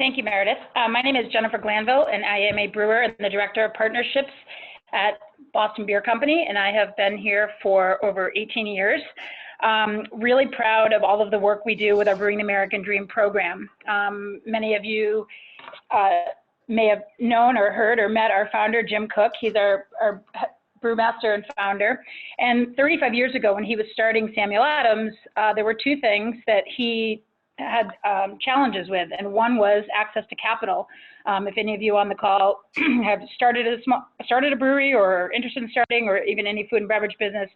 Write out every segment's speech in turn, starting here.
Thank you, Meredith. My name is Jennifer Glanville, and I am a brewer and the Director of Partnerships at Boston Beer Company, and I have been here for over 18 years. Really proud of all of the work we do with our Brewing the American Dream program. Many of you may have known or heard or met our founder, Jim Cook. He's our brewmaster and founder. And 35 years ago, when he was starting Samuel Adams, there were two things that he had challenges with, and one was access to capital. If any of you on the call have started a brewery or are interested in starting, or even any food and beverage business,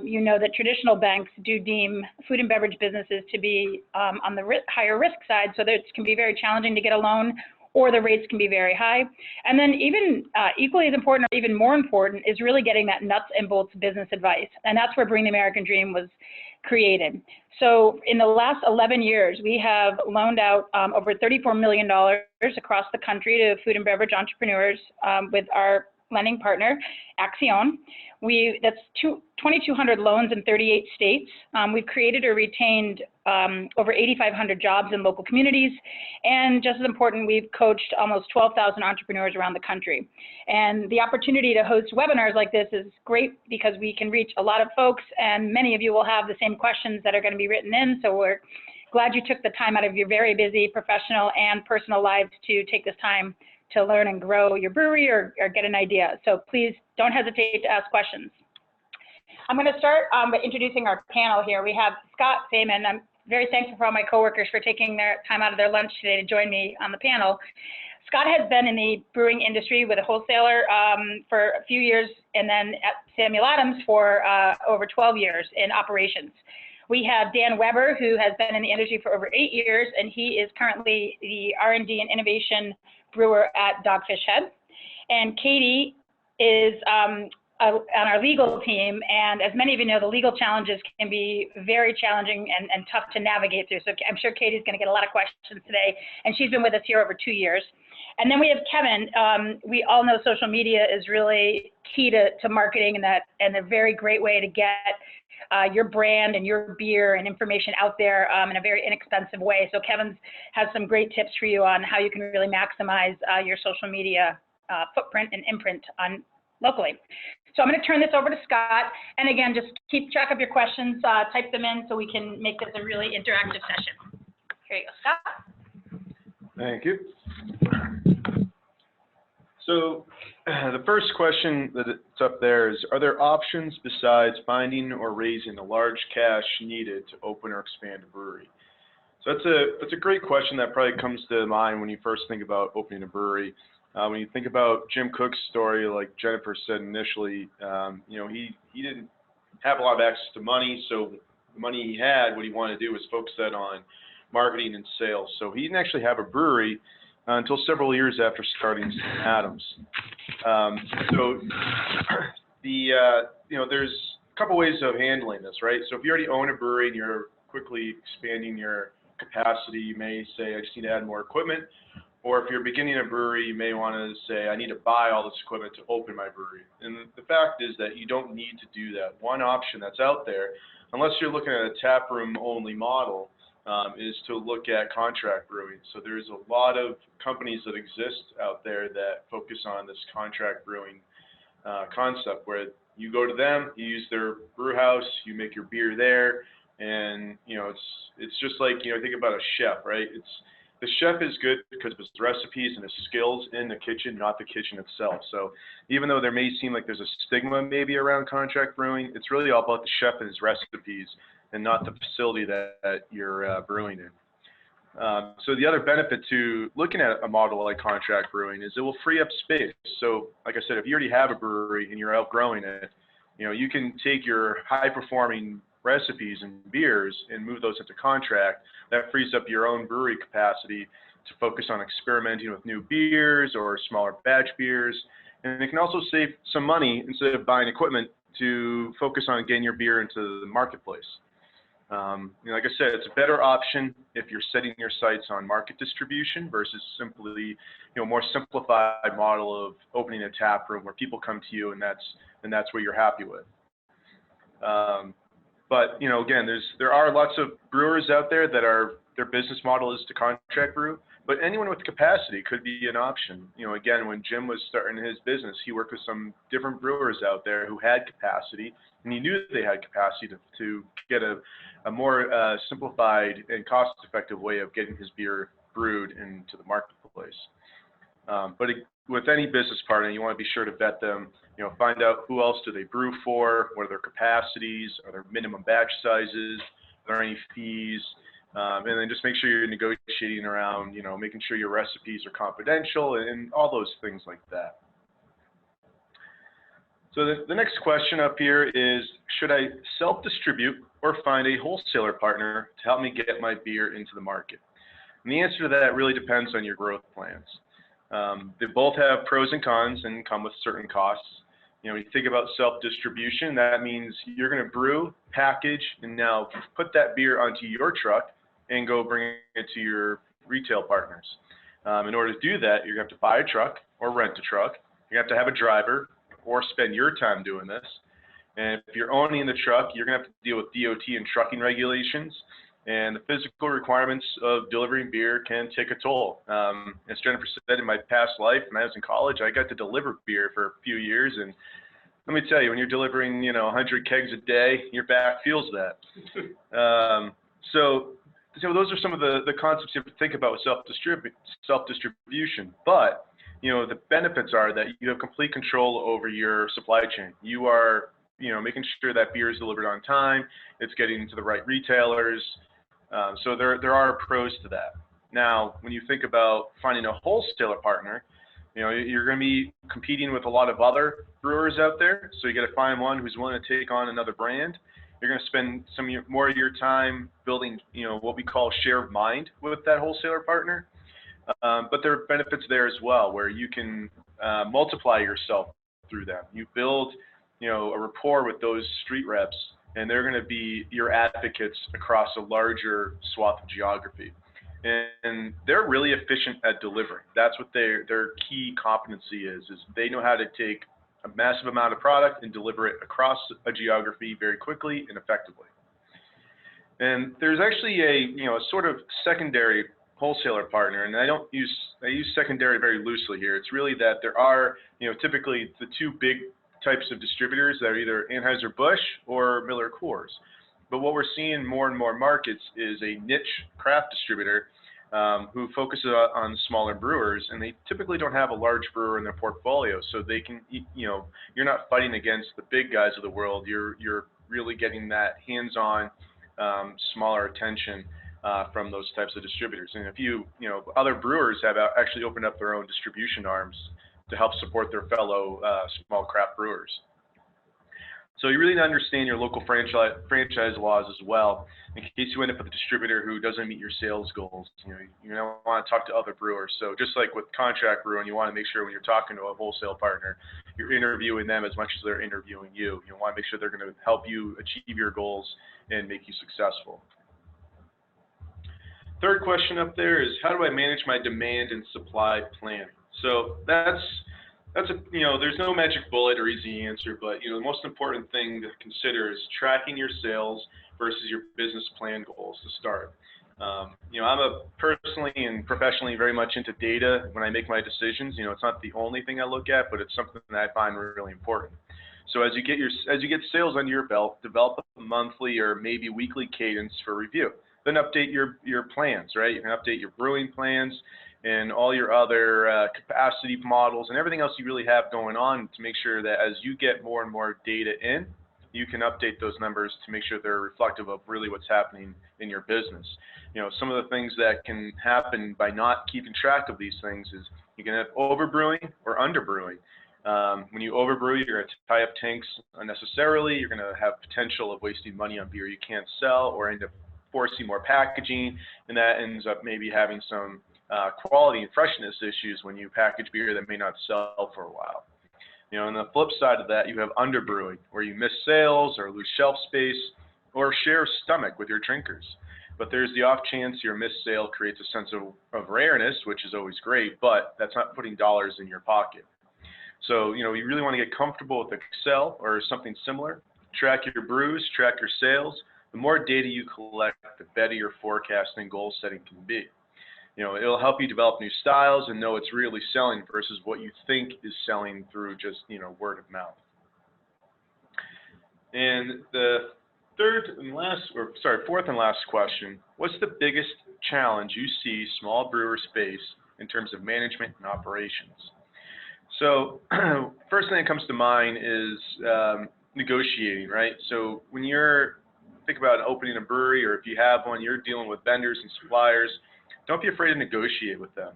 you know that traditional banks do deem food and beverage businesses to be on the higher risk side, so that it can be very challenging to get a loan, or the rates can be very high. And then even equally as important, or even more important, is really getting that nuts and bolts business advice. And that's where Brewing the American Dream was created. So in the last 11 years, we have loaned out over $34 million across the country to food and beverage entrepreneurs with our lending partner, Accion. That's 2,200 loans in 38 states. We've created or retained over 8,500 jobs in local communities. And just as important, we've coached almost 12,000 entrepreneurs around the country. And the opportunity to host webinars like this is great because we can reach a lot of folks, and many of you will have the same questions that are going to be written in. So we're glad you took the time out of your very busy professional and personal lives to take this time to learn and grow your brewery or get an idea. So please don't hesitate to ask questions. I'm going to start by introducing our panel here. We have Scott Feynman. I'm very thankful for all my coworkers for taking their time out of their lunch today to join me on the panel. Scott has been in the brewing industry with a wholesaler for a few years, and then at Samuel Adams for over 12 years in operations. We have Dan Weber, who has been in the industry for over 8 years, and he is currently the R&D and innovation brewer at Dogfish Head. And Katie is on our legal team, and as many of you know, the legal challenges can be very challenging and tough to navigate through. So I'm sure Katie's going to get a lot of questions today, and she's been with us here over 2 years. And then we have Kevin. We all know social media is really key to marketing, and a very great way to get your brand and your beer and information out there in a very inexpensive way. So Kevin has some great tips for you on how you can really maximize your social media footprint and imprint on locally. So I'm going to turn this over to Scott. And again, just keep track of your questions, type them in so we can make this a really interactive session. Here you go, Scott. Thank you. So the first question that's up there is, are there options besides finding or raising the large cash needed to open or expand a brewery? So that's a great question that probably comes to mind when you first think about opening a brewery. When you think about Jim Cook's story, like Jennifer said initially, you know, he didn't have a lot of access to money, so the money he had, what he wanted to do was focus that on marketing and sales. So he didn't actually have a brewery until several years after starting Sam Adams. So you know, there's a couple ways of handling this, right? So if you already own a brewery and you're quickly expanding your capacity, you may say, I just need to add more equipment. Or if you're beginning a brewery, you may want to say, I need to buy all this equipment to open my brewery. And the fact is that you don't need to do that. One option that's out there, unless you're looking at a tap room only model, is to look at contract brewing. So there's a lot of companies that exist out there that focus on this contract brewing concept, where you go to them, you use their brew house, you make your beer there, and you know, it's just like, you know, think about a chef, right? The chef is good because of his recipes and his skills in the kitchen, not the kitchen itself. So even though there may seem like there's a stigma maybe around contract brewing, it's really all about the chef and his recipes and not the facility that you're brewing in. So the other benefit to looking at a model like contract brewing is it will free up space. So like I said, if you already have a brewery and you're outgrowing it, you know, you can take your high-performing recipes and beers and move those into contract. That frees up your own brewery capacity to focus on experimenting with new beers or smaller batch beers. And it can also save some money instead of buying equipment to focus on getting your beer into the marketplace. You know, like I said, it's a better option if you're setting your sights on market distribution versus simply, you know, more simplified model of opening a tap room where people come to you and that's what you're happy with. But, you know, again, there are lots of brewers out there that their business model is to contract brew, but anyone with capacity could be an option. You know, again, when Jim was starting his business, he worked with some different brewers out there who had capacity, and he knew they had capacity to get a more simplified and cost-effective way of getting his beer brewed into the marketplace. But with any business partner, you want to be sure to vet them. You know, find out who else do they brew for, what are their capacities, are there minimum batch sizes, are there any fees, and then just make sure you're negotiating around, you know, making sure your recipes are confidential and all those things like that. So the next question up here is, should I self-distribute or find a wholesaler partner to help me get my beer into the market? And the answer to that really depends on your growth plans. They both have pros and cons and come with certain costs. You know, when you think about self-distribution, that means you're going to brew, package, and now put that beer onto your truck and go bring it to your retail partners. In order to do that, you're going to have to buy a truck or rent a truck. You have to have a driver or spend your time doing this. And if you're owning the truck, you're going to have to deal with DOT and trucking regulations. And the physical requirements of delivering beer can take a toll. As Jennifer said, in my past life, when I was in college, I got to deliver beer for a few years. And let me tell you, when you're delivering, you know, 100 kegs a day, your back feels that. So those are some of the concepts you have to think about with self-distribution. But, you know, the benefits are that you have complete control over your supply chain. You are, you know, making sure that beer is delivered on time, it's getting to the right retailers. So there are pros to that. Now, when you think about finding a wholesaler partner, you know, you're going to be competing with a lot of other brewers out there. So you got to find one who's willing to take on another brand. You're going to spend more of your time building, you know, what we call share of mind with that wholesaler partner. But there are benefits there as well, where you can multiply yourself through them. You build, you know, a rapport with those street reps, and they're going to be your advocates across a larger swath of geography. And they're really efficient at delivering. That's what their key competency is they know how to take a massive amount of product and deliver it across a geography very quickly and effectively. And there's actually a sort of secondary wholesaler partner, and I use secondary very loosely here. It's really that there are, you know, typically the two big types of distributors that are either Anheuser-Busch or Miller Coors. But what we're seeing more and more markets is a niche craft distributor who focuses on smaller brewers, and they typically don't have a large brewer in their portfolio, so they can, you know, you're not fighting against the big guys of the world. You're really getting that hands-on, smaller attention from those types of distributors. And if you know, other brewers have actually opened up their own distribution arms to help support their fellow small craft brewers. So you really need to understand your local franchise laws as well, in case you end up with a distributor who doesn't meet your sales goals. You know, want to talk to other brewers. So just like with contract brewing, you want to make sure when you're talking to a wholesale partner, you're interviewing them as much as they're interviewing you. You want to make sure they're going to help you achieve your goals and make you successful. Third question up there is, how do I manage my demand and supply planning? So that's you know, there's no magic bullet or easy answer, but, you know, the most important thing to consider is tracking your sales versus your business plan goals to start. You know, I'm personally and professionally very much into data when I make my decisions. You know, it's not the only thing I look at, but it's something that I find really important. So as you get sales under your belt, develop a monthly or maybe weekly cadence for review. Then update your plans, right? You can update your brewing plans and all your other capacity models and everything else you really have going on to make sure that as you get more and more data in, you can update those numbers to make sure they're reflective of really what's happening in your business. You know, some of the things that can happen by not keeping track of these things is you can have overbrewing or underbrewing. When you overbrew, you're going to tie up tanks unnecessarily. You're going to have potential of wasting money on beer you can't sell, or end up forcing more packaging, and that ends up maybe having some quality and freshness issues when you package beer that may not sell for a while. You know, on the flip side of that, you have underbrewing, where you miss sales or lose shelf space or share stomach with your drinkers. But there's the off chance your missed sale creates a sense of rareness, which is always great, but that's not putting dollars in your pocket. So, you know, you really want to get comfortable with Excel or something similar. track your brews, track your sales. The more data you collect, the better your forecasting and goal setting can be. It'll help you develop new styles and know it's really selling versus what you think is selling through just, word of mouth. And the fourth and last question, what's the biggest challenge you see small brewers face in terms of management and operations? So first thing that comes to mind is negotiating, right? So when think about opening a brewery, or if you have one, you're dealing with vendors and suppliers, don't be afraid to negotiate with them.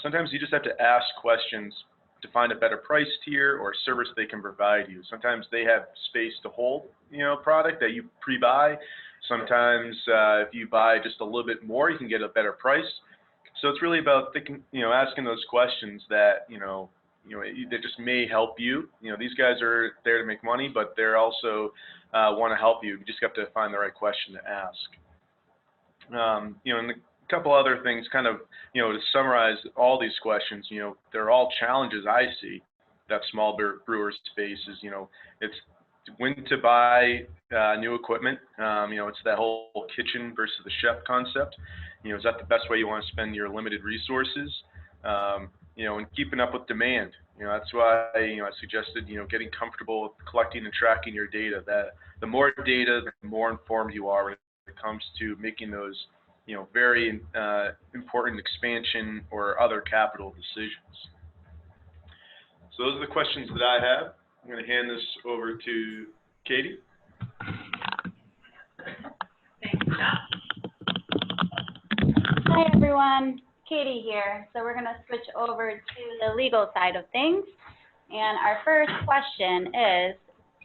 Sometimes you just have to ask questions to find a better price tier or service they can provide you. Sometimes they have space to hold, product that you pre-buy. Sometimes if you buy just a little bit more, you can get a better price. So it's really about thinking, asking those questions that, that just may help you. These guys are there to make money, but they're also want to help you. You just have to find the right question to ask. And a couple other things, kind of, to summarize all these questions, they're all challenges I see that small brewers face. Is, it's when to buy new equipment. It's that whole kitchen versus the chef concept. Is that the best way you want to spend your limited resources? And keeping up with demand. That's why, I suggested, getting comfortable with collecting and tracking your data. That the more data, the more informed you are when it comes to making those, very important expansion or other capital decisions. So those are the questions that I have. I'm going to hand this over to Katie. Thanks, Josh. Hi, everyone. Katie here. So we're going to switch over to the legal side of things. And our first question is,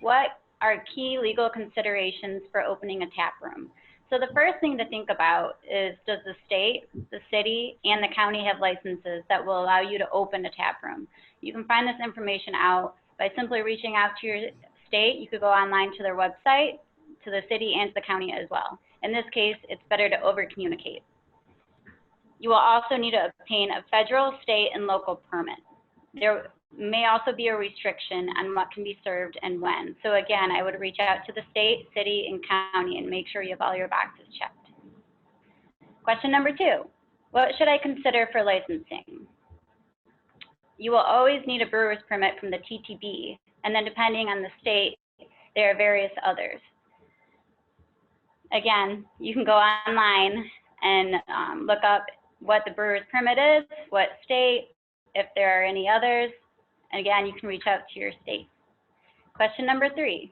what are key legal considerations for opening a tap room? So the first thing to think about is, does the state, the city, and the county have licenses that will allow you to open a tap room? You can find this information out by simply reaching out to your state. You could go online to their website, to the city, and to the county as well. In this case, it's better to over-communicate. You will also need to obtain a federal, state, and local permit. There may also be a restriction on what can be served and when. So again, I would reach out to the state, city, and county and make sure you have all your boxes checked. Question number 2, what should I consider for licensing? You will always need a brewer's permit from the TTB, and then depending on the state, there are various others. Again, you can go online and look up what the brewer's permit is, what state, if there are any others. And again, you can reach out to your state. Question number 3,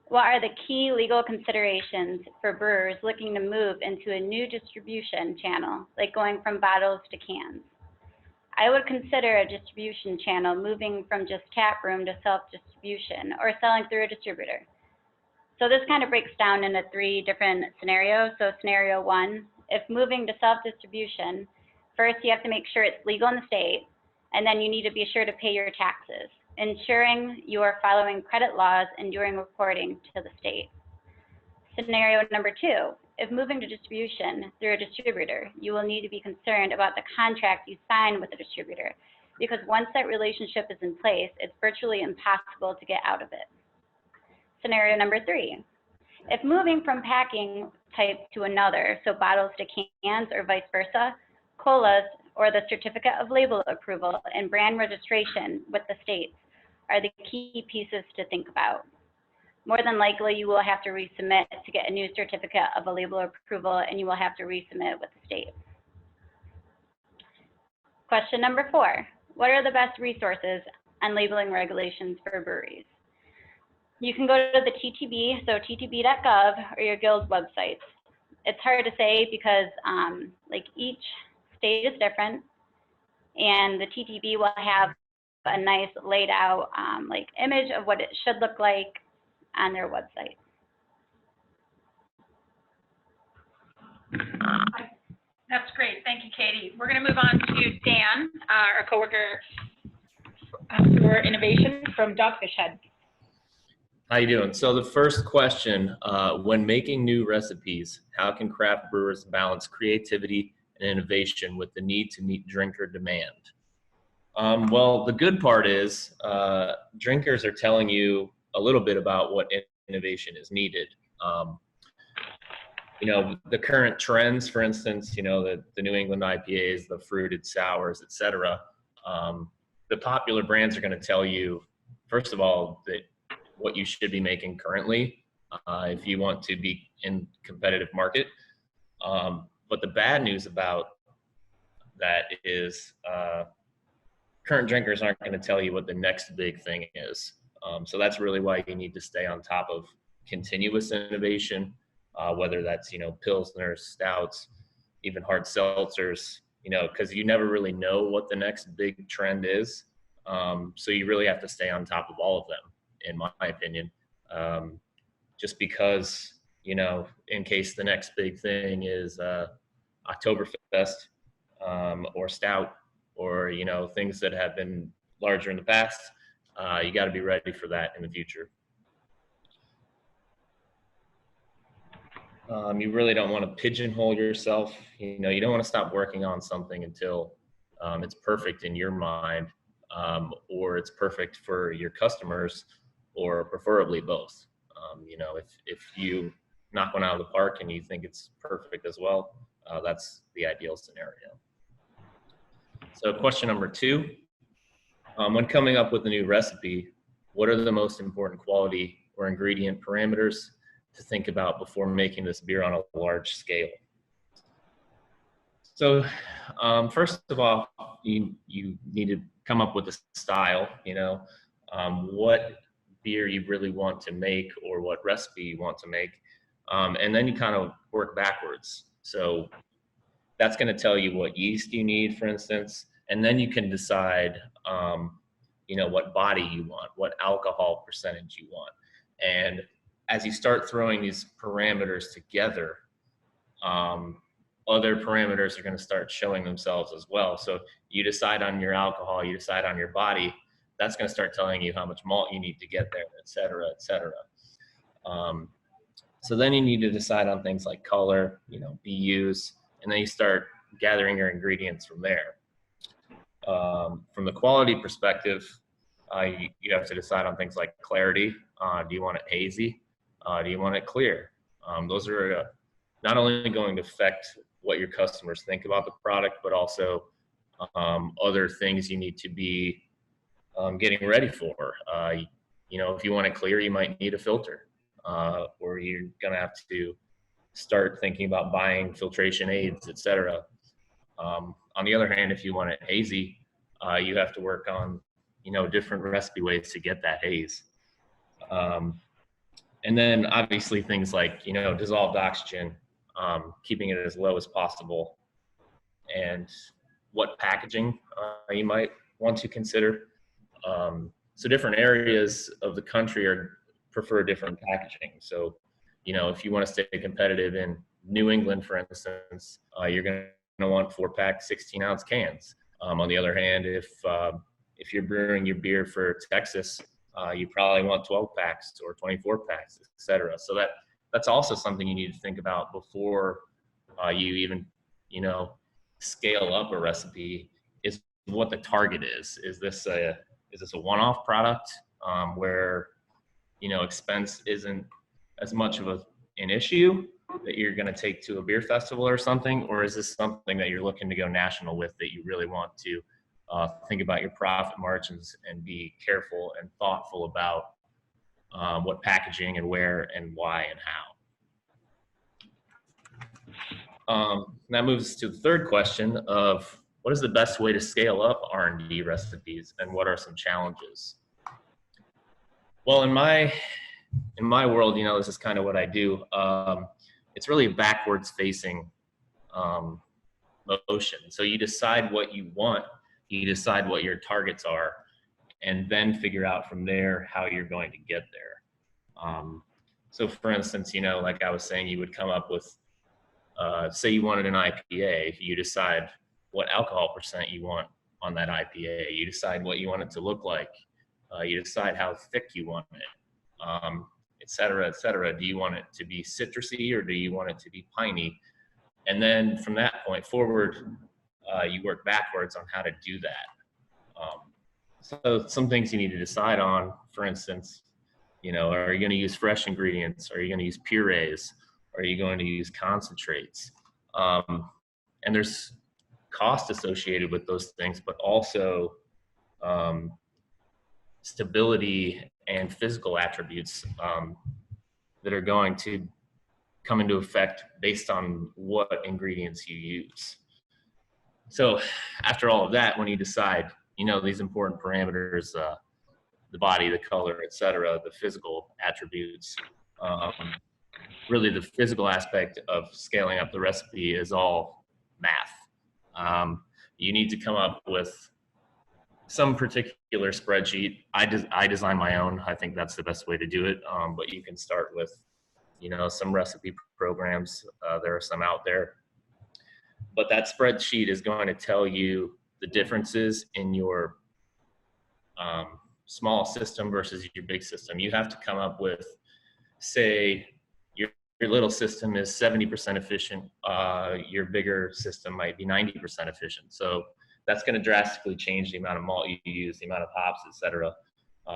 what are the key legal considerations for brewers looking to move into a new distribution channel, like going from bottles to cans? I would consider a distribution channel moving from just tap room to self-distribution or selling through a distributor. So this kind of breaks down into 3 different scenarios. So scenario 1, if moving to self-distribution, first you have to make sure it's legal in the state, and then you need to be sure to pay your taxes, ensuring you are following credit laws and doing reporting to the state. Scenario number 2, if moving to distribution through a distributor, you will need to be concerned about the contract you sign with the distributor, because once that relationship is in place, it's virtually impossible to get out of it. Scenario number 3, if moving from packing type to another, so bottles to cans or vice versa, COLAs or the certificate of label approval and brand registration with the states are the key pieces to think about. More than likely, you will have to resubmit to get a new certificate of a label approval, and you will have to resubmit with the state. Question number 4, what are the best resources on labeling regulations for breweries? You can go to the TTB, so ttb.gov, or your guild's websites. It's hard to say because like each state is different, and the TTB will have a nice laid out like image of what it should look like on their website. That's great. Thank you, Katie. We're going to move on to Dan, our coworker for innovation from Dogfish Head. How you doing? So the first question, when making new recipes, how can craft brewers balance creativity and innovation with the need to meet drinker demand? Well, the good part is drinkers are telling you a little bit about what innovation is needed. You know, the current trends, for instance, you know, the New England IPAs, the fruited sours, et cetera, the popular brands are going to tell you, first of all, that what you should be making currently if you want to be in competitive market. But the bad news about that is current drinkers aren't going to tell you what the next big thing is. So that's really why you need to stay on top of continuous innovation, whether that's, you know, pilsners, stouts, even hard seltzers, you know, because you never really know what the next big trend is. So you really have to stay on top of all of them, in my opinion, just because, you know, in case the next big thing is Oktoberfest or stout, or, you know, things that have been larger in the past, you got to be ready for that in the future. You really don't want to pigeonhole yourself. You know, you don't want to stop working on something until it's perfect in your mind, or it's perfect for your customers, or preferably both. You know, if you knock one out of the park and you think it's perfect as well, that's the ideal scenario. So question number 2, when coming up with a new recipe, what are the most important quality or ingredient parameters to think about before making this beer on a large scale? So first of all, you need to come up with a style, you know, what beer you really want to make or what recipe you want to make. And then you kind of work backwards. So that's going to tell you what yeast you need, for instance, and then you can decide, you know, what body you want, what alcohol percentage you want. And as you start throwing these parameters together, other parameters are going to start showing themselves as well. So you decide on your alcohol, you decide on your body, that's going to start telling you how much malt you need to get there, et cetera, et cetera. So then you need to decide on things like color, you know, BUs, and then you start gathering your ingredients from there. From the quality perspective, you have to decide on things like clarity. Do you want it hazy? Do you want it clear? Those are not only going to affect what your customers think about the product, but also other things you need to be getting ready for. You know, if you want it clear, you might need a filter, or you're going to have to start thinking about buying filtration aids, et cetera. On the other hand, if you want it hazy, you have to work on, you know, different recipe ways to get that haze. And then obviously things like, you know, dissolved oxygen, keeping it as low as possible, and what packaging you might want to consider. So different areas of the country prefer different packaging. So, you know, if you want to stay competitive in New England, for instance, you're going to want 4-pack 16-ounce cans. On the other hand, if you're brewing your beer for Texas, you probably want 12 packs or 24 packs, et cetera. So that's also something you need to think about before you even, you know, scale up a recipe, is what the target is. Is this a one-off product where, you know, expense isn't as much of an issue that you're going to take to a beer festival or something? Or is this something that you're looking to go national with, that you really want to think about your profit margins and be careful and thoughtful about what packaging and where and why and how? That moves to the third question of, what is the best way to scale up R&D recipes, and what are some challenges? Well, in my world, you know, this is kind of what I do. It's really a backwards facing motion. So you decide what you want, you decide what your targets are, and then figure out from there how you're going to get there. So for instance, you know, like I was saying, you would come up with, say you wanted an IPA, you decide what alcohol percent you want on that IPA, you decide what you want it to look like, you decide how thick you want it, et cetera, et cetera. Do you want it to be citrusy, or do you want it to be piney? And then from that point forward, you work backwards on how to do that. So some things you need to decide on, for instance, You know, are you going to use fresh ingredients? Are you going to use purees? Are you going to use concentrates? And there's cost associated with those things, but also um, stability and physical attributes that are going to come into effect based on what ingredients you use. So after all of that, when you decide, you know, these important parameters, the body, the color, et cetera, the physical attributes, really the physical aspect of scaling up the recipe is all math. You need to come up with some particular spreadsheet. I design my own. I think that's the best way to do it. But you can start with, you know, some recipe programs. There are some out there. But that spreadsheet is going to tell you the differences in your small system versus your big system. You have to come up with, say, your little system is 70% efficient. Your bigger system might be 90% efficient. So that's going to drastically change the amount of malt you use, the amount of hops, et cetera.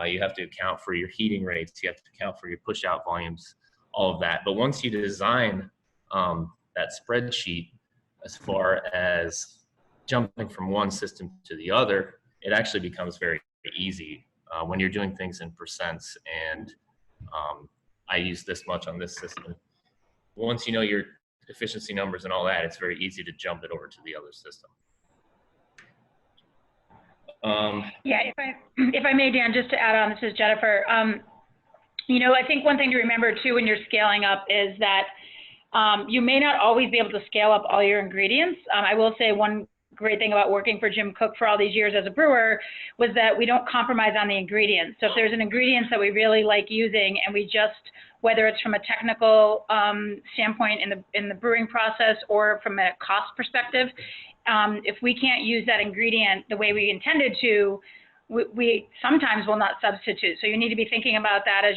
You have to account for your heating rates. You have to account for your push out volumes, all of that. But once you design that spreadsheet, as far as jumping from one system to the other, it actually becomes very easy when you're doing things in percents. And I use this much on this system. Once you know your efficiency numbers and all that, it's very easy to jump it over to the other system. Yeah, if I may, Dan, just to add on, this is Jennifer. You know, I think one thing to remember too when you're scaling up is that you may not always be able to scale up all your ingredients. I will say one great thing about working for Jim Koch for all these years as a brewer was that we don't compromise on the ingredients. So if there's an ingredient that we really like using and we just, whether it's from a technical standpoint in the brewing process or from a cost perspective, if we can't use that ingredient the way we intended to, we sometimes will not substitute. So you need to be thinking about that as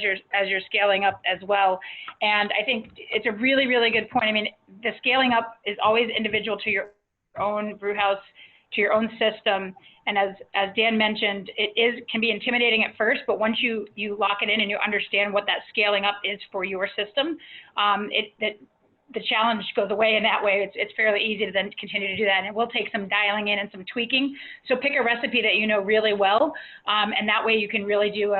you're scaling up as well. And I think it's a really, really good point. I mean, the scaling up is always individual to your own brew house, to your own system. And as Dan mentioned, can be intimidating at first, but once you lock it in and you understand what that scaling up is for your system, the challenge goes away in that way. It's fairly easy to then continue to do that. And it will take some dialing in and some tweaking. So pick a recipe that you know really well. And that way you can really do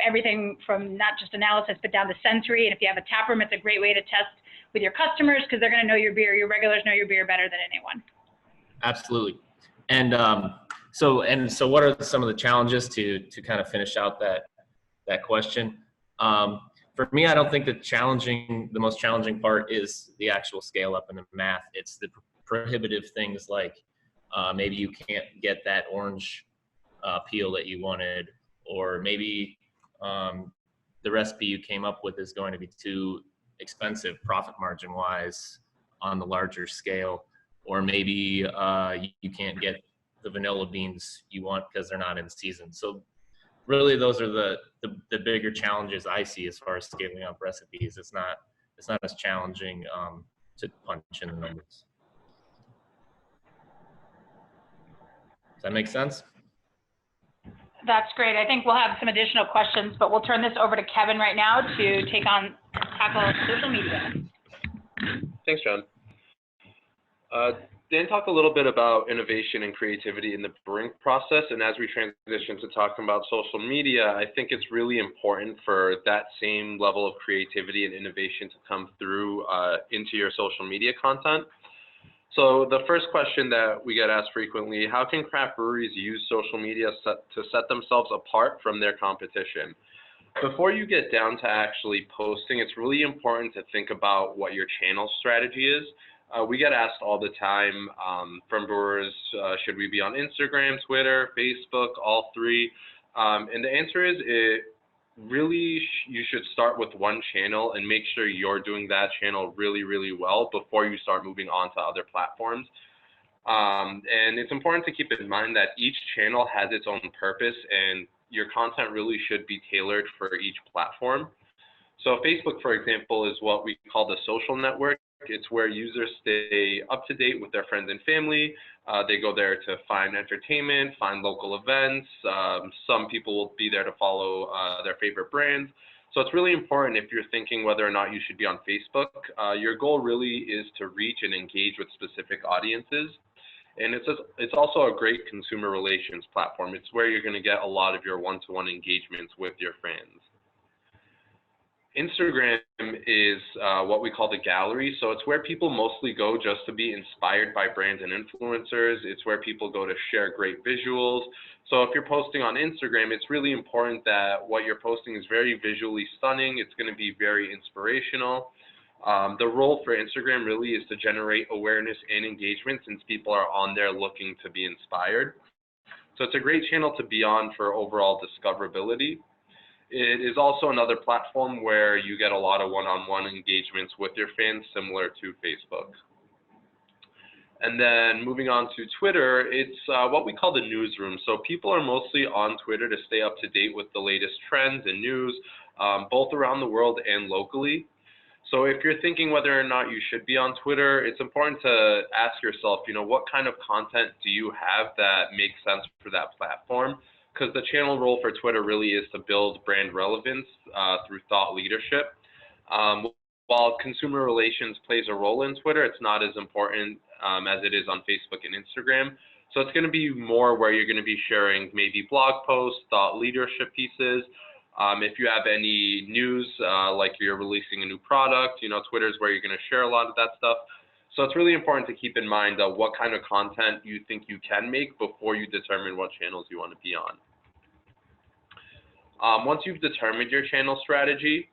everything from not just analysis, but down to sensory. And if you have a tap room, it's a great way to test with your customers because they're going to know your beer. Your regulars know your beer better than anyone. Absolutely. And so what are some of the challenges to kind of finish out that question? For me, I don't think the most challenging part is the actual scale up and the math. It's the prohibitive things like maybe you can't get that orange peel that you wanted, or maybe the recipe you came up with is going to be too expensive profit margin wise on the larger scale, or maybe you can't get the vanilla beans you want because they're not in season. So really, those are the bigger challenges I see as far as scaling up recipes. It's not as challenging to punch in the numbers. Does that make sense? That's great. I think we'll have some additional questions, but we'll turn this over to Kevin right now to tackle social media. Thanks, John. Dan talked a little bit about innovation and creativity in the brewing process, and as we transition to talking about social media, I think it's really important for that same level of creativity and innovation to come through into your social media content. So the first question that we get asked frequently, how can craft breweries use social media to set themselves apart from their competition? Before you get down to actually posting, it's really important to think about what your channel strategy is. We get asked all the time from brewers, should we be on Instagram, Twitter, Facebook, all three? And the answer is you should start with one channel and make sure you're doing that channel really, really well before you start moving on to other platforms. And it's important to keep in mind that each channel has its own purpose and your content really should be tailored for each platform. So Facebook, for example, is what we call the social network. It's where users stay up to date with their friends and family. They go there to find entertainment, find local events. Some people will be there to follow their favorite brands. So it's really important if you're thinking whether or not you should be on Facebook. Your goal really is to reach and engage with specific audiences. And it's also a great consumer relations platform. It's where you're going to get a lot of your one-to-one engagements with your fans. Instagram is what we call the gallery. So it's where people mostly go just to be inspired by brands and influencers. It's where people go to share great visuals. So if you're posting on Instagram, it's really important that what you're posting is very visually stunning. It's going to be very inspirational. The role for Instagram really is to generate awareness and engagement, since people are on there looking to be inspired. So it's a great channel to be on for overall discoverability. It is also another platform where you get a lot of one-on-one engagements with your fans, similar to Facebook. And then moving on to Twitter, it's what we call the newsroom. So people are mostly on Twitter to stay up to date with the latest trends and news, both around the world and locally. So if you're thinking whether or not you should be on Twitter, it's important to ask yourself, what kind of content do you have that makes sense for that platform? Because the channel role for Twitter really is to build brand relevance through thought leadership. While consumer relations plays a role in Twitter, it's not as important as it is on Facebook and Instagram. So it's going to be more where you're going to be sharing maybe blog posts, thought leadership pieces. If you have any news, like you're releasing a new product, Twitter is where you're going to share a lot of that stuff. So it's really important to keep in mind what kind of content you think you can make before you determine what channels you want to be on. Once you've determined your channel strategy,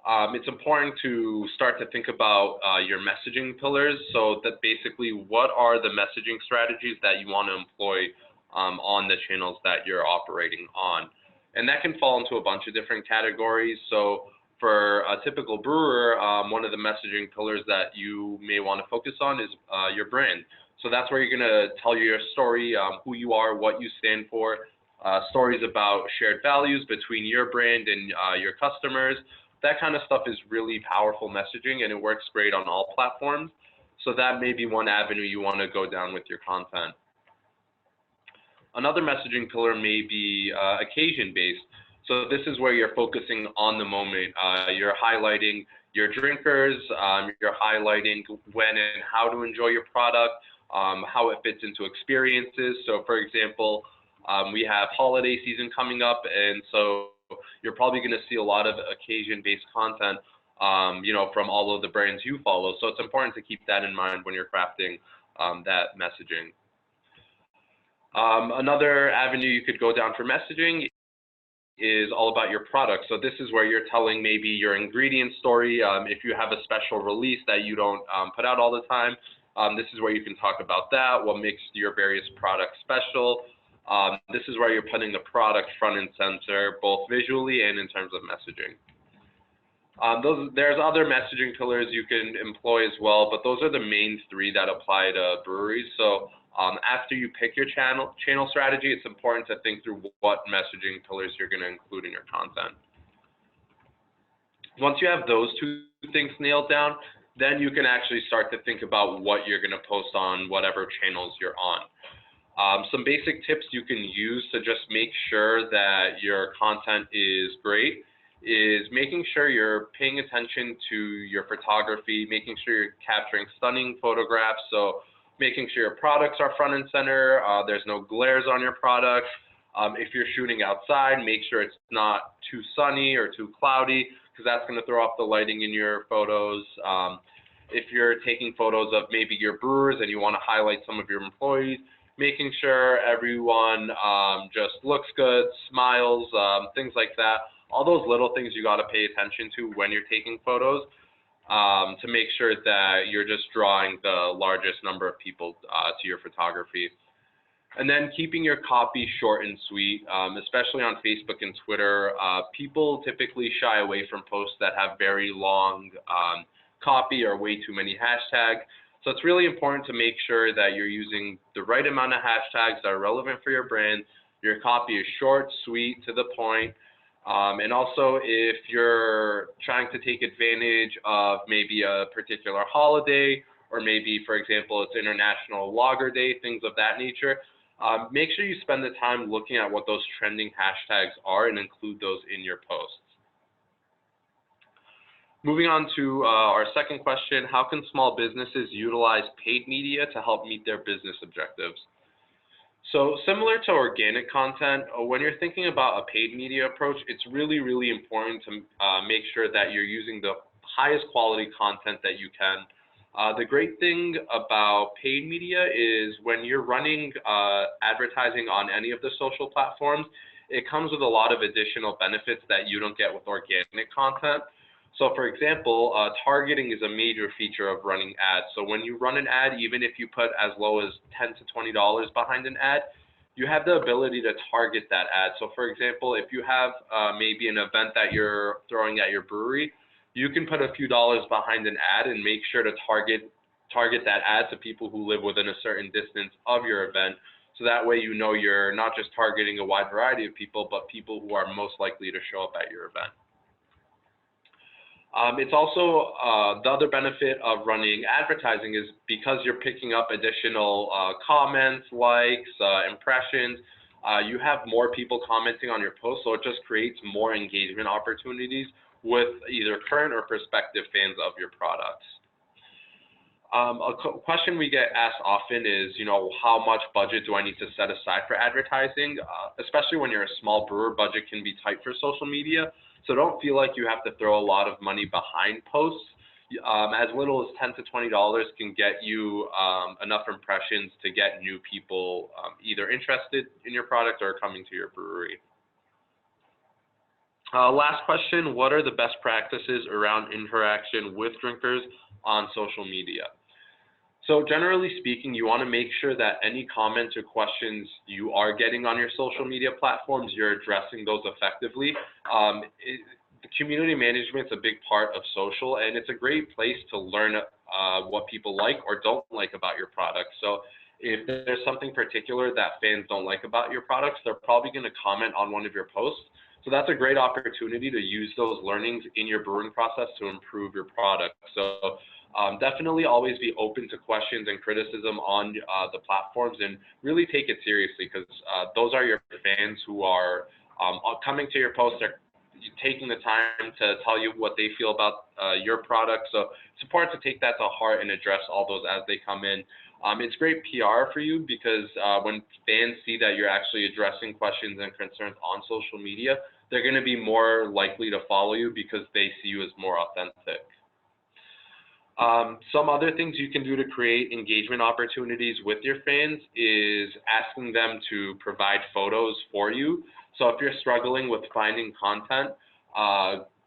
it's important to start to think about your messaging pillars. So that basically, what are the messaging strategies that you want to employ on the channels that you're operating on? And that can fall into a bunch of different categories. So for a typical brewer, one of the messaging pillars that you may want to focus on is your brand. So that's where you're going to tell your story, who you are, what you stand for, stories about shared values between your brand and your customers. That kind of stuff is really powerful messaging, and it works great on all platforms. So that may be one avenue you want to go down with your content. Another messaging pillar may be occasion-based. So this is where you're focusing on the moment. You're highlighting your drinkers, you're highlighting when and how to enjoy your product, how it fits into experiences. So for example, we have holiday season coming up, and so you're probably going to see a lot of occasion-based content, from all of the brands you follow. So it's important to keep that in mind when you're crafting that messaging. Another avenue you could go down for messaging is all about your product. So this is where you're telling maybe your ingredient story. If you have a special release that you don't put out all the time, this is where you can talk about that, what makes your various products special. This is where you're putting the product front and center, both visually and in terms of messaging. There's other messaging pillars you can employ as well, but those are the main three that apply to breweries. So after you pick your channel strategy, it's important to think through what messaging pillars you're going to include in your content. Once you have those two things nailed down, then you can actually start to think about what you're going to post on whatever channels you're on. Some basic tips you can use to just make sure that your content is great is making sure you're paying attention to your photography, making sure you're capturing stunning photographs. So making sure your products are front and center, there's no glares on your product. If you're shooting outside, make sure it's not too sunny or too cloudy, because that's going to throw off the lighting in your photos. If you're taking photos of maybe your brewers and you want to highlight some of your employees, making sure everyone just looks good, smiles, things like that. All those little things you got to pay attention to when you're taking photos, to make sure that you're just drawing the largest number of people to your photography. And then keeping your copy short and sweet, especially on Facebook and Twitter. People typically shy away from posts that have very long copy or way too many hashtags. So it's really important to make sure that you're using the right amount of hashtags that are relevant for your brand. Your copy is short, sweet, to the point. And also, if you're trying to take advantage of maybe a particular holiday, or maybe, for example, it's International Lager Day, things of that nature, make sure you spend the time looking at what those trending hashtags are and include those in your posts. Moving on to our second question, how can small businesses utilize paid media to help meet their business objectives? So similar to organic content, when you're thinking about a paid media approach, it's really, really important to make sure that you're using the highest quality content that you can. The great thing about paid media is when you're running advertising on any of the social platforms, it comes with a lot of additional benefits that you don't get with organic content. So for example, targeting is a major feature of running ads. So when you run an ad, even if you put as low as $10 to $20 behind an ad, you have the ability to target that ad. So for example, if you have maybe an event that you're throwing at your brewery, you can put a few dollars behind an ad and make sure to target that ad to people who live within a certain distance of your event. So that way you know you're not just targeting a wide variety of people, but people who are most likely to show up at your event. It's also the other benefit of running advertising is because you're picking up additional comments, likes, impressions, you have more people commenting on your post, so it just creates more engagement opportunities with either current or prospective fans of your products. A question we get asked often is, how much budget do I need to set aside for advertising? Especially when you're a small brewer, budget can be tight for social media. So don't feel like you have to throw a lot of money behind posts. As little as $10 to $20 can get you enough impressions to get new people either interested in your product or coming to your brewery. Last question, what are the best practices around interaction with drinkers on social media? So generally speaking, you want to make sure that any comments or questions you are getting on your social media platforms, you're addressing those effectively. The community management is a big part of social, and it's a great place to learn what people like or don't like about your product. So if there's something particular that fans don't like about your products, they're probably going to comment on one of your posts. So that's a great opportunity to use those learnings in your brewing process to improve your product. So definitely always be open to questions and criticism on the platforms and really take it seriously, because those are your fans who are coming to your posts, they're taking the time to tell you what they feel about your product. So it's important to take that to heart and address all those as they come in. It's great PR for you because when fans see that you're actually addressing questions and concerns on social media, they're going to be more likely to follow you because they see you as more authentic. Some other things you can do to create engagement opportunities with your fans is asking them to provide photos for you. So if you're struggling with finding content,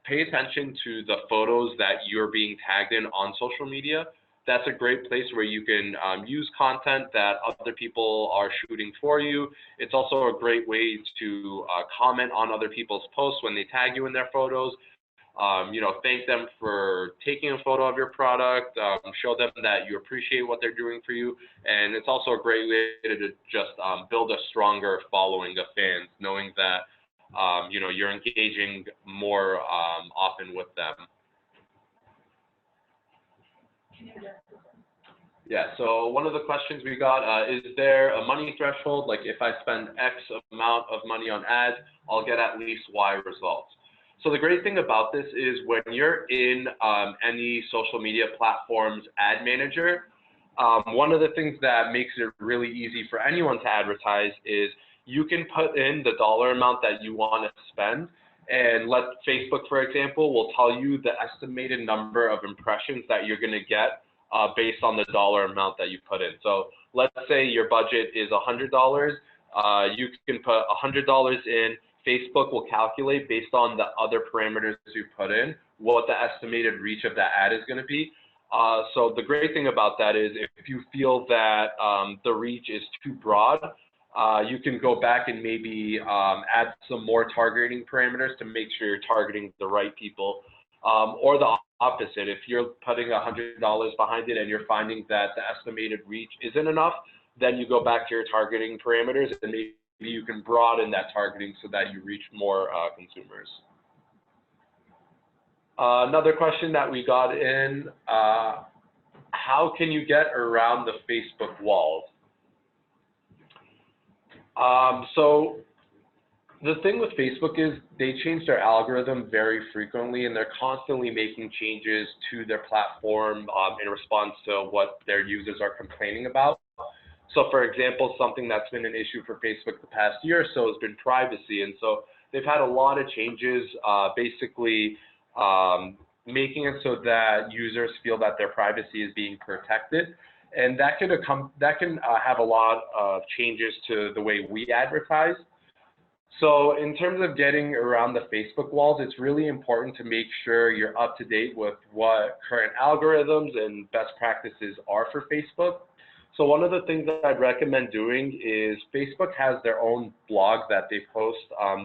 pay attention to the photos that you're being tagged in on social media. That's a great place where you can use content that other people are shooting for you. It's also a great way to comment on other people's posts when they tag you in their photos. Thank them for taking a photo of your product, show them that you appreciate what they're doing for you. And it's also a great way to just build a stronger following of fans, knowing that, you're engaging more often with them. Yeah, so one of the questions we got, is there a money threshold? Like if I spend X amount of money on ads, I'll get at least Y results. So the great thing about this is when you're in any social media platform's ad manager, one of the things that makes it really easy for anyone to advertise is you can put in the dollar amount that you want to spend, and let Facebook, for example, will tell you the estimated number of impressions that you're going to get based on the dollar amount that you put in. So let's say your budget is $100. You can put $100 in. Facebook will calculate based on the other parameters you put in what the estimated reach of that ad is going to be. So the great thing about that is if you feel that the reach is too broad, you can go back and maybe add some more targeting parameters to make sure you're targeting the right people. Or the opposite, if you're putting $100 behind it and you're finding that the estimated reach isn't enough, then you go back to your targeting parameters and maybe you can broaden that targeting so that you reach more consumers. Another question that we got in, how can you get around the Facebook walls? So The thing with Facebook is they change their algorithm very frequently, and they're constantly making changes to their platform in response to what their users are complaining about. So for example, something that's been an issue for Facebook the past year or so has been privacy. And so they've had a lot of changes, basically making it so that users feel that their privacy is being protected. And that can have a lot of changes to the way we advertise. So in terms of getting around the Facebook walls, it's really important to make sure you're up to date with what current algorithms and best practices are for Facebook. So one of the things that I'd recommend doing is Facebook has their own blog that they post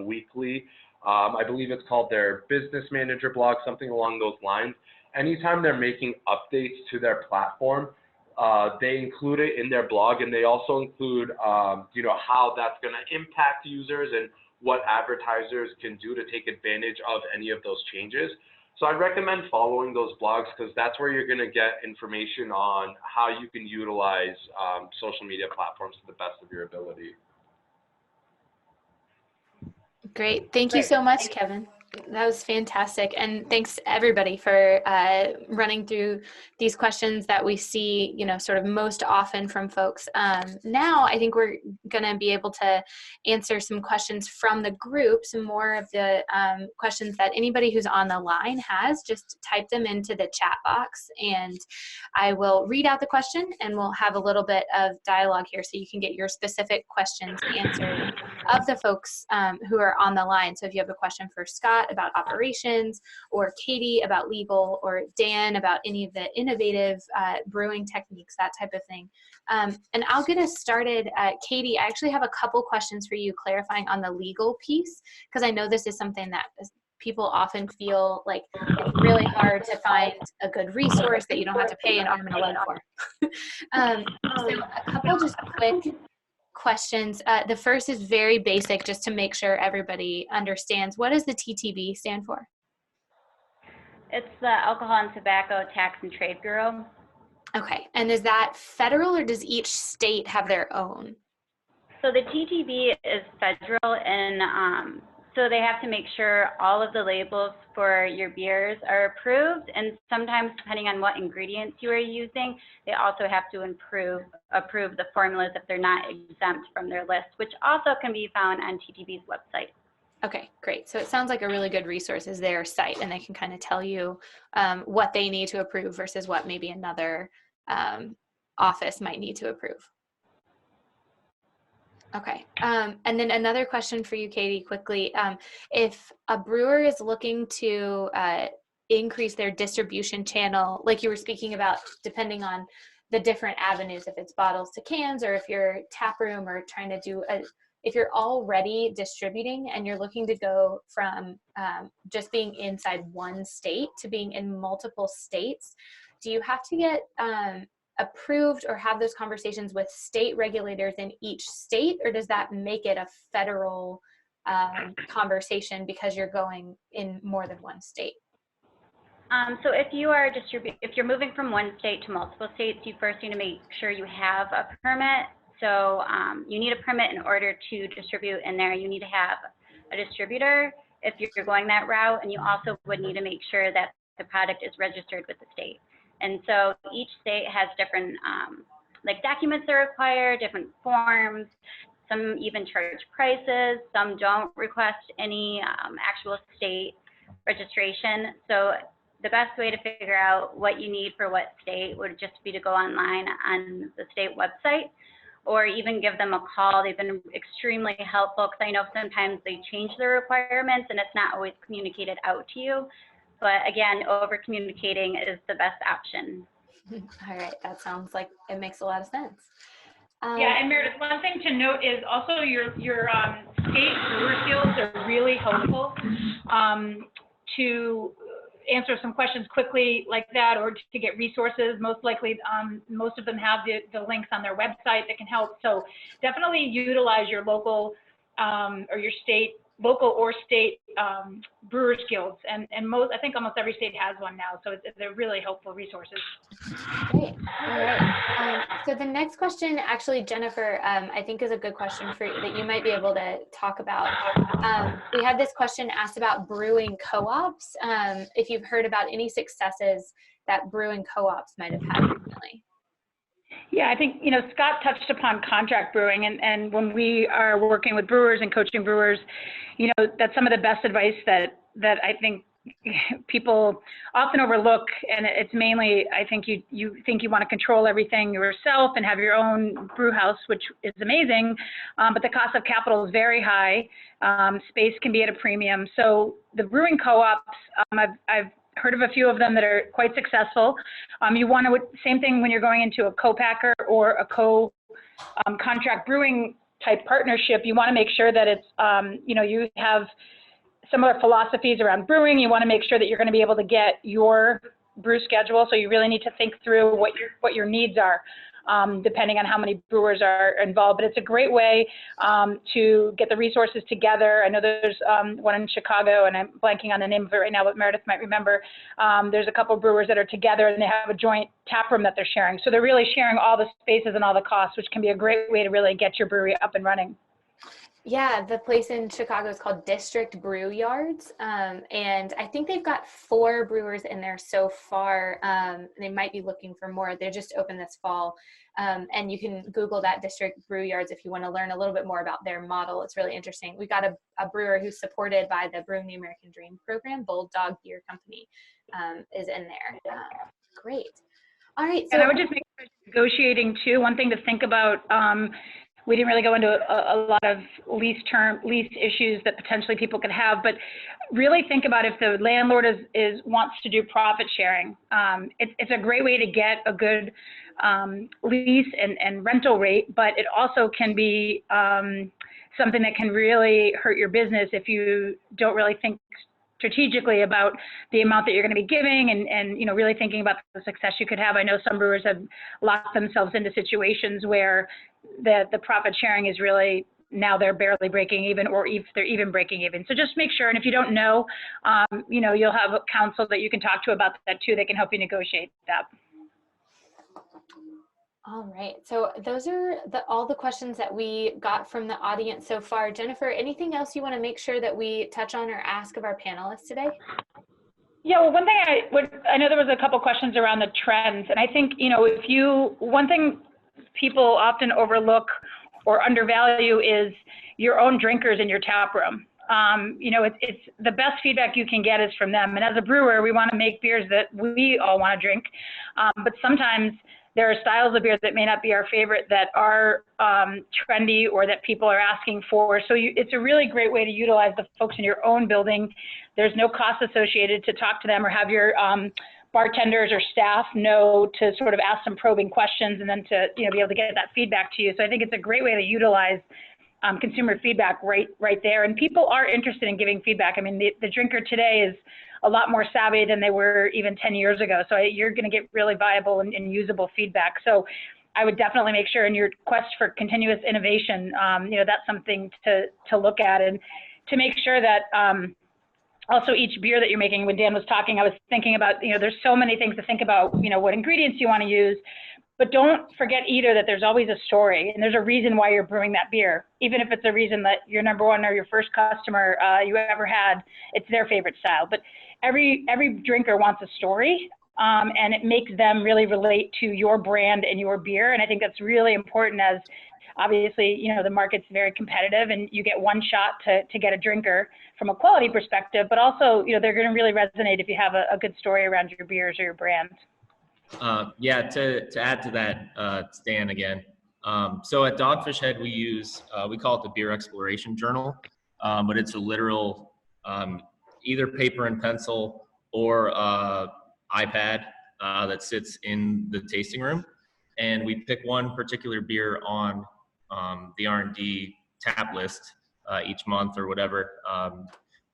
weekly. I believe it's called their Business Manager blog, something along those lines. Anytime they're making updates to their platform, they include it in their blog, and they also include, how that's going to impact users and what advertisers can do to take advantage of any of those changes. So I'd recommend following those blogs because that's where you're going to get information on how you can utilize social media platforms to the best of your ability. Great. Thank you so much, Kevin. That was fantastic. And thanks everybody for running through these questions that we see, sort of most often from folks. Now, I think we're going to be able to answer some questions from the group, some more of the questions that anybody who's on the line has. Just type them into the chat box and I will read out the question and we'll have a little bit of dialogue here so you can get your specific questions answered of the folks who are on the line. So if you have a question for Scott about operations, or Katie about legal, or Dan about any of the innovative brewing techniques, that type of thing. And I'll get us started. Katie, I actually have a couple questions for you clarifying on the legal piece, because I know this is something that people often feel like it's really hard to find a good resource that you don't have to pay an arm and a leg for. So a couple just quick questions. The first is very basic, just to make sure everybody understands. What does the TTB stand for? It's the Alcohol and Tobacco Tax and Trade Bureau. Okay, and is that federal or does each state have their own? So the TTB is federal, and so they have to make sure all of the labels for your beers are approved, and sometimes depending on what ingredients you are using, they also have to approve the formulas if they're not exempt from their list, which also can be found on TTB's website. Okay, great. So it sounds like a really good resource is their site, and they can kind of tell you what they need to approve versus what maybe another office might need to approve. Okay, and then another question for you, Katie, quickly. If a brewer is looking to increase their distribution channel, like you were speaking about, depending on the different avenues, if it's bottles to cans, or if you're tap room, or trying to do if you're already distributing and you're looking to go from just being inside one state to being in multiple states, do you have to get approved or have those conversations with state regulators in each state, or does that make it a federal conversation because you're going in more than one state? So if you're moving from one state to multiple states, you first need to make sure you have a permit. So you need a permit in order to distribute in there. You need to have a distributor if you're going that route, and you also would need to make sure that the product is registered with the state. And so each state has different documents that are required, different forms. Some even charge prices. Some don't request any actual state registration. So the best way to figure out what you need for what state would just be to go online on the state website, or even give them a call. They've been extremely helpful, because I know sometimes they change their requirements and it's not always communicated out to you. But again, over communicating is the best option. All right, that sounds like it makes a lot of sense. Yeah, and Meredith, one thing to note is also your state brewer fields are really helpful to answer some questions quickly like that, or to get resources. Most likely, most of them have the links on their website that can help. So definitely utilize your local or your state local or state brewers guilds, and I think almost every state has one now, so they're really helpful resources. Great. All right. So the next question, actually, Jennifer, I think is a good question for you that you might be able to talk about. We had this question asked about brewing co-ops. If you've heard about any successes that brewing co-ops might have had recently. Yeah, I think, Scott touched upon contract brewing, and when we are working with brewers and coaching brewers, that's some of the best advice that I think people often overlook. And it's mainly, I think you think you want to control everything yourself and have your own brew house, which is amazing, but the cost of capital is very high. Space can be at a premium. So the brewing co-ops, I've heard of a few of them that are quite successful. You want to, same thing when you're going into a co-packer or a contract brewing type partnership, you want to make sure that it's, you have similar philosophies around brewing. You want to make sure that you're going to be able to get your brew schedule. So you really need to think through what your needs are, depending on how many brewers are involved. But it's a great way to get the resources together. I know there's one in Chicago, and I'm blanking on the name of it right now, but Meredith might remember. There's a couple of brewers that are together, and they have a joint tap room that they're sharing. So they're really sharing all the spaces and all the costs, which can be a great way to really get your brewery up and running. Yeah, the place in Chicago is called District Brew Yards, and I think they've got 4 brewers in there so far. They might be looking for more. They just opened this fall, and you can Google that, District Brew Yards, if you want to learn a little bit more about their model. It's really interesting. We got a brewer who's supported by the Brewing the American Dream program, Bold Dog Beer Company, is in there. Great. All right. So, and I would just make sure negotiating too. One thing to think about. We didn't really go into a lot of lease issues that potentially people could have, but really think about if the landlord wants to do profit sharing. It's a great way to get a good lease and rental rate, but it also can be something that can really hurt your business if you don't really think strategically about the amount that you're going to be giving and really thinking about the success you could have. I know some brewers have locked themselves into situations where the profit sharing is really, now they're barely breaking even, or if they're even breaking even. So just make sure, and if you don't know, you'll have a counsel that you can talk to about that too, that can help you negotiate that. All right, so those are all the questions that we got from the audience so far. Jennifer, anything else you want to make sure that we touch on or ask of our panelists today? Yeah, well, one thing I know there was a couple questions around the trends, and I think, one thing people often overlook or undervalue is your own drinkers in your tap room. It's the best feedback you can get is from them. And as a brewer, we want to make beers that we all want to drink, but sometimes there are styles of beer that may not be our favorite that are trendy or that people are asking for. So it's a really great way to utilize the folks in your own building. There's no cost associated to talk to them or have your bartenders or staff know to sort of ask some probing questions and then to be able to get that feedback to you. So I think it's a great way to utilize consumer feedback right there. And people are interested in giving feedback. I mean, the drinker today is a lot more savvy than they were even 10 years ago. So you're going to get really viable and usable feedback. So I would definitely make sure in your quest for continuous innovation, that's something to look at, and to make sure that also each beer that you're making. When Dan was talking, I was thinking about, there's so many things to think about, what ingredients you want to use. But don't forget either that there's always a story, and there's a reason why you're brewing that beer. Even if it's a reason that your number one or your first customer you ever had, it's their favorite style. But every drinker wants a story, and it makes them really relate to your brand and your beer. And I think that's really important, as obviously, the market's very competitive, and you get one shot to get a drinker from a quality perspective, but also, they're going to really resonate if you have a good story around your beers or your brand. Yeah, to add to that, it's Dan again. So at Dogfish Head, we call it the Beer Exploration Journal, but it's a literal either paper and pencil or iPad that sits in the tasting room, and we pick one particular beer on the R&D tap list each month or whatever,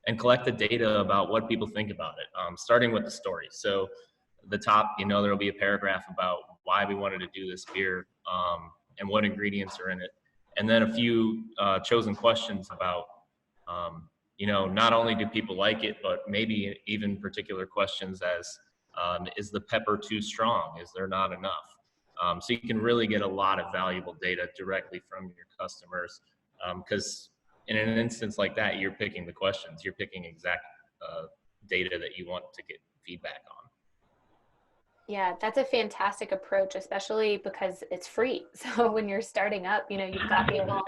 and collect the data about what people think about it, starting with the story. So the top, there will be a paragraph about why we wanted to do this beer and what ingredients are in it. And then a few chosen questions about Not only do people like it, but maybe even particular questions as, is the pepper too strong? Is there not enough? So you can really get a lot of valuable data directly from your customers, because in an instance like that, you're picking the questions, you're picking exact data that you want to get feedback on. Yeah, that's a fantastic approach, especially because it's free. So when you're starting up, you've got people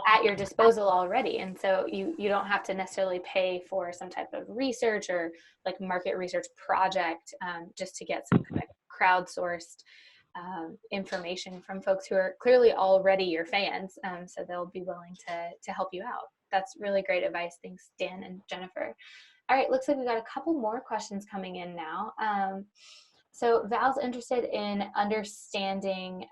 at your disposal already. And so you don't have to necessarily pay for some type of research or like market research project just to get some kind of crowdsourced information from folks who are clearly already your fans. So they'll be willing to help you out. That's really great advice. Thanks, Dan and Jennifer. All right, looks like we got a couple more questions coming in now. So Val's interested in understanding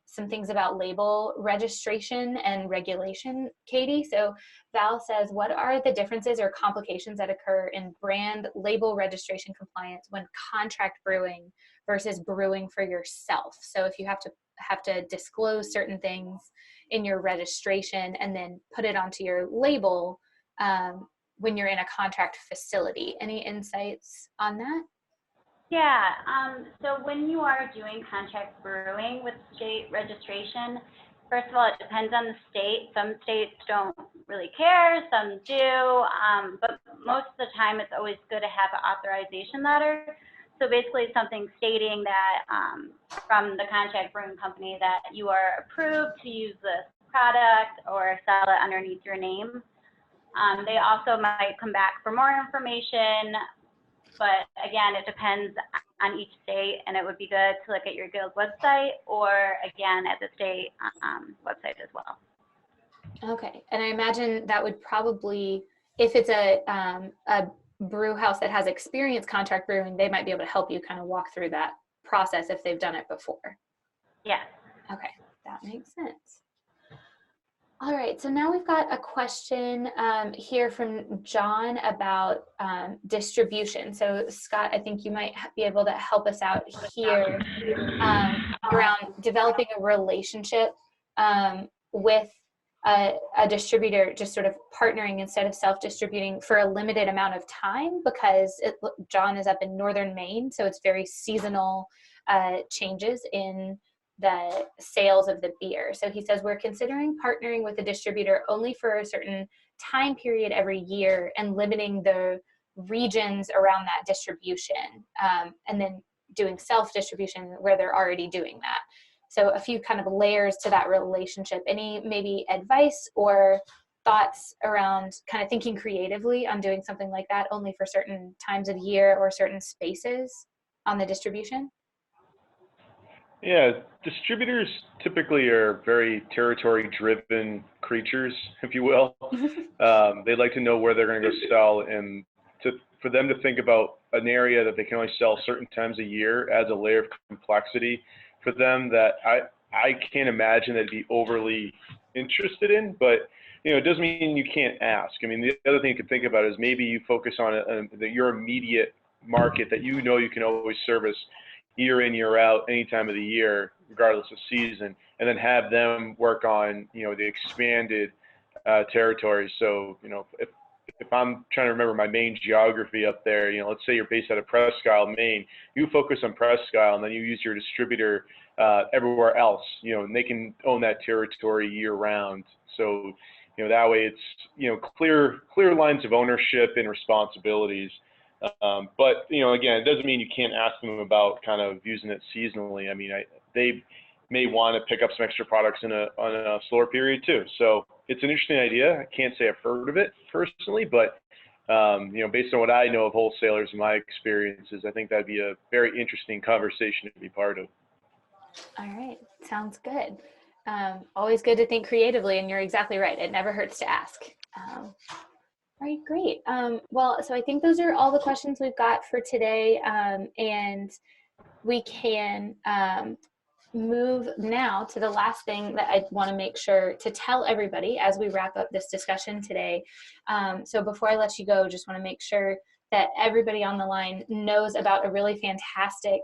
some things about label registration and regulation, Katie. So Val says, what are the differences or complications that occur in brand label registration compliance when contract brewing versus brewing for yourself? So if you have to disclose certain things in your registration and then put it onto your label when you're in a contract facility. Any insights on that? Yeah, so when you are doing contract brewing with state registration, first of all, it depends on the state. Some states don't really care, some do, but most of the time it's always good to have an authorization letter. So basically something stating that from the contract brewing company that you are approved to use this product or sell it underneath your name. They also might come back for more information. But again, it depends on each state, and it would be good to look at your guild website or, again, at the state website as well. Okay, and I imagine that would probably, if it's a brew house that has experience contract brewing, they might be able to help you kind of walk through that process if they've done it before. Yes. Okay, that makes sense. All right, so now we've got a question here from John about distribution. So Scott, I think you might be able to help us out here around developing a relationship with a distributor, just sort of partnering instead of self-distributing for a limited amount of time, because John is up in northern Maine, so it's very seasonal changes in the sales of the beer. So he says, we're considering partnering with a distributor only for a certain time period every year and limiting the regions around that distribution, and then doing self-distribution where they're already doing that. So a few kind of layers to that relationship. Any maybe advice or thoughts around kind of thinking creatively on doing something like that only for certain times of year or certain spaces on the distribution? Yeah, distributors typically are very territory-driven creatures, if you will. They like to know where they're going to go sell, and for them to think about an area that they can only sell certain times a year adds a layer of complexity for them that I can't imagine they'd be overly interested in, but it doesn't mean you can't ask. I mean, the other thing you could think about is maybe you focus on your immediate market that you can always service year in, year out, any time of the year, regardless of season, and then have them work on, the expanded territories. So, if I'm trying to remember my main geography up there, let's say you're based out of Presque Isle, Maine, you focus on Presque Isle, and then you use your distributor everywhere else, and they can own that territory year round. So, that way it's, clear lines of ownership and responsibilities. But again, it doesn't mean you can't ask them about kind of using it seasonally. I mean, they may want to pick up some extra products on a slower period too. So it's an interesting idea. I can't say I've heard of it personally, but based on what I know of wholesalers and my experiences, I think that'd be a very interesting conversation to be part of. All right, sounds good. Always good to think creatively, and you're exactly right. It never hurts to ask. All right, great. Well, so I think those are all the questions we've got for today, and we can move now to the last thing that I want to make sure to tell everybody as we wrap up this discussion today. So before I let you go, just want to make sure that everybody on the line knows about a really fantastic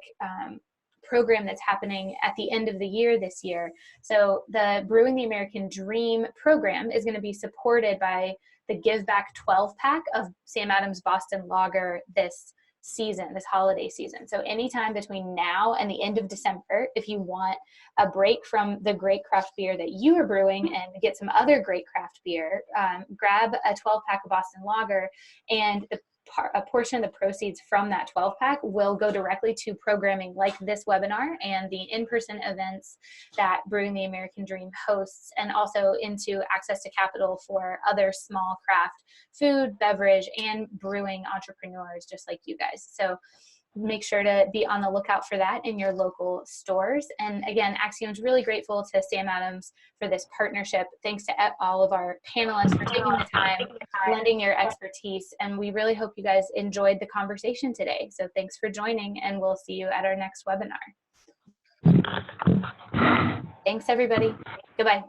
program that's happening at the end of the year this year. So the Brewing the American Dream program is going to be supported by the Give Back 12-pack of Sam Adams Boston Lager this season, this holiday season. So anytime between now and the end of December, if you want a break from the great craft beer that you are brewing and get some other great craft beer, grab a 12-pack of Boston Lager, and a portion of the proceeds from that 12-pack will go directly to programming like this webinar and the in-person events that Brewing the American Dream hosts, and also into access to capital for other small craft food, beverage, and brewing entrepreneurs just like you guys. So make sure to be on the lookout for that in your local stores. And again, Accion's really grateful to Sam Adams for this partnership. Thanks to all of our panelists for taking the time, lending your expertise, and we really hope you guys enjoyed the conversation today. So thanks for joining, and we'll see you at our next webinar. Thanks, everybody. Goodbye.